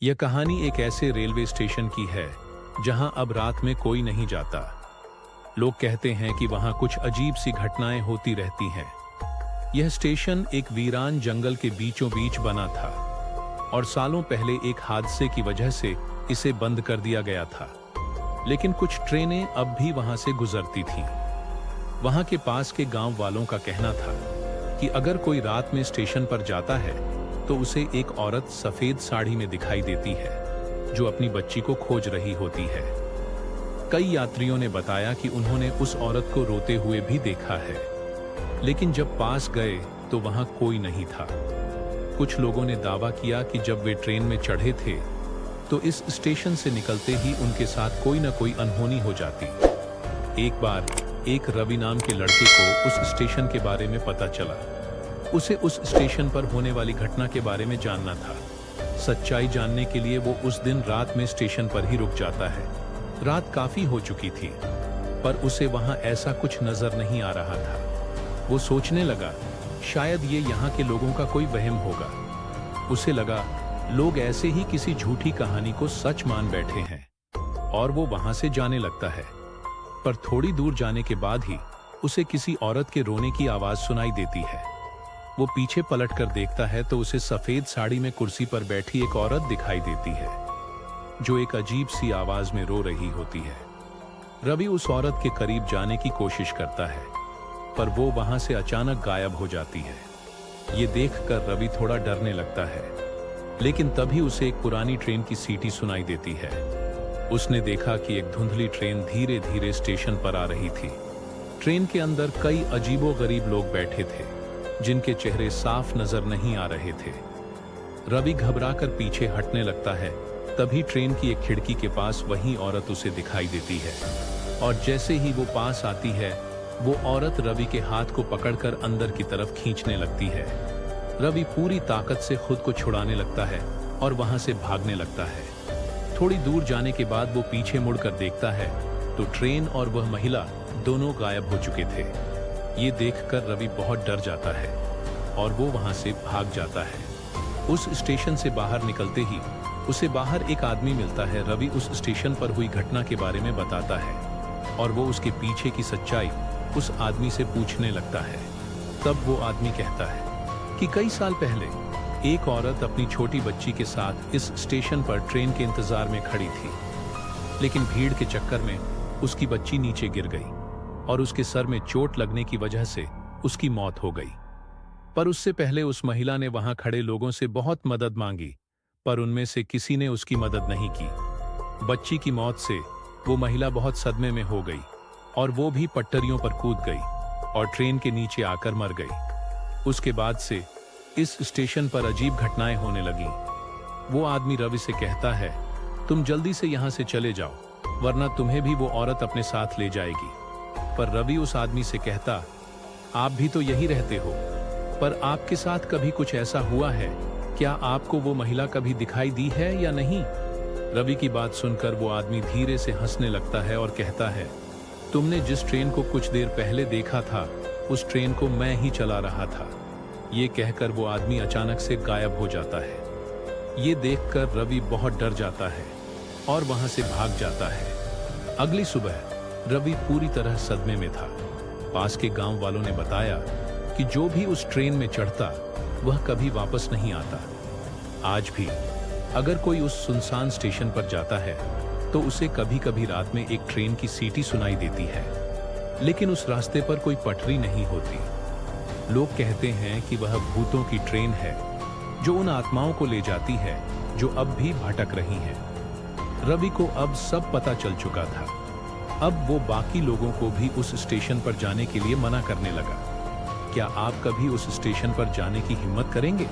यह कहानी एक ऐसे रेलवे स्टेशन की है जहां अब रात में कोई नहीं जाता। लोग कहते हैं कि वहां कुछ अजीब सी घटनाएं होती रहती हैं। यह स्टेशन एक वीरान जंगल के बीचों बीच बना था और सालों पहले एक हादसे की वजह से इसे बंद कर दिया गया था। लेकिन कुछ ट्रेनें अब भी वहां से गुजरती थीं। वहां के पास के गांव वालों का कहना था कि अगर कोई रात में स्टेशन पर जाता है तो उसे एक औरत सफेद साड़ी में दिखाई देती है जो अपनी बच्ची को खोज रही होती है। कई यात्रियों ने बताया कि उन्होंने उस औरत को रोते हुए भी देखा है, लेकिन जब पास गए तो वहां कोई नहीं था। कुछ लोगों ने दावा किया कि जब वे ट्रेन में चढ़े थे तो इस स्टेशन से निकलते ही उनके साथ कोई न कोई अनहोनी हो जाती। एक बार एक रवि नाम के लड़के को उस स्टेशन के बारे में पता चला। उसे उस स्टेशन पर होने वाली घटना के बारे में जानना था। सच्चाई जानने के लिए वो उस दिन रात में स्टेशन पर ही रुक जाता है। रात काफी हो चुकी थी पर उसे वहां ऐसा कुछ नजर नहीं आ रहा था। वो सोचने लगा शायद ये यहाँ के लोगों का कोई वहम होगा। उसे लगा लोग ऐसे ही किसी झूठी कहानी को सच मान बैठे हैं और वो वहां से जाने लगता है। पर थोड़ी दूर जाने के बाद ही उसे किसी औरत के रोने की आवाज सुनाई देती है। वो पीछे पलटकर देखता है तो उसे सफेद साड़ी में कुर्सी पर बैठी एक औरत दिखाई देती है जो एक अजीब सी आवाज में रो रही होती है। रवि उस औरत के करीब जाने की कोशिश करता है पर वो वहां से अचानक गायब हो जाती है। ये देखकर रवि थोड़ा डरने लगता है, लेकिन तभी उसे एक पुरानी ट्रेन की सीटी सुनाई देती है। उसने देखा कि एक धुंधली ट्रेन धीरे धीरे स्टेशन पर आ रही थी। ट्रेन के अंदर कई अजीबोगरीब लोग बैठे थे जिनके चेहरे साफ नजर नहीं आ रहे थे। रवि घबराकर पीछे हटने लगता है। तभी ट्रेन की एक खिड़की के पास वही औरत उसे दिखाई देती है और जैसे ही वो पास आती है वो औरत रवि के हाथ को पकड़कर अंदर की तरफ खींचने लगती है। रवि पूरी ताकत से खुद को छुड़ाने लगता है और वहां से भागने लगता है। थोड़ी दूर जाने के बाद वो पीछे मुड़कर देखता है तो ट्रेन और वह महिला दोनों गायब हो चुके थे। ये देखकर रवि बहुत डर जाता है और वो वहां से भाग जाता है। उस स्टेशन से बाहर निकलते ही उसे बाहर एक आदमी मिलता है। रवि उस स्टेशन पर हुई घटना के बारे में बताता है और वो उसके पीछे की सच्चाई उस आदमी से पूछने लगता है। तब वो आदमी कहता है कि कई साल पहले एक औरत अपनी छोटी बच्ची के साथ इस स्टेशन पर ट्रेन के इंतजार में खड़ी थी, लेकिन भीड़ के चक्कर में उसकी बच्ची नीचे गिर गई और उसके सर में चोट लगने की वजह से उसकी मौत हो गई। पर उससे पहले उस महिला ने वहां खड़े लोगों से बहुत मदद मांगी, पर उनमें से किसी ने उसकी मदद नहीं की। बच्ची की मौत से वो महिला बहुत सदमे में हो गई और वो भी पटरियों पर कूद गई और ट्रेन के नीचे आकर मर गई। उसके बाद से इस स्टेशन पर अजीब घटनाएं होने लगीं। वो आदमी रवि से कहता है, तुम जल्दी से यहां से चले जाओ वरना तुम्हें भी वो औरत अपने साथ ले जाएगी। पर रवि उस आदमी से कहता, आप भी तो यही रहते हो, पर आपके साथ कभी कुछ ऐसा हुआ है? क्या आपको वो महिला कभी दिखाई दी है या नहीं? रवि की बात सुनकर वो आदमी धीरे से हंसने लगता है और कहता है, तुमने जिस ट्रेन को कुछ देर पहले देखा था उस ट्रेन को मैं ही चला रहा था। ये कहकर वो आदमी अचानक से गायब हो जाता है। ये देखकर रवि बहुत डर जाता है और वहां से भाग जाता है। अगली सुबह रवि पूरी तरह सदमे में था। पास के गांव वालों ने बताया कि जो भी उस ट्रेन में चढ़ता वह कभी वापस नहीं आता। आज भी अगर कोई उस सुनसान स्टेशन पर जाता है तो उसे कभी कभी रात में एक ट्रेन की सीटी सुनाई देती है, लेकिन उस रास्ते पर कोई पटरी नहीं होती। लोग कहते हैं कि वह भूतों की ट्रेन है जो उन आत्माओं को ले जाती है जो अब भी भटक रही हैं। रवि को अब सब पता चल चुका था। अब वो बाकी लोगों को भी उस स्टेशन पर जाने के लिए मना करने लगा। क्या आप कभी उस स्टेशन पर जाने की हिम्मत करेंगे?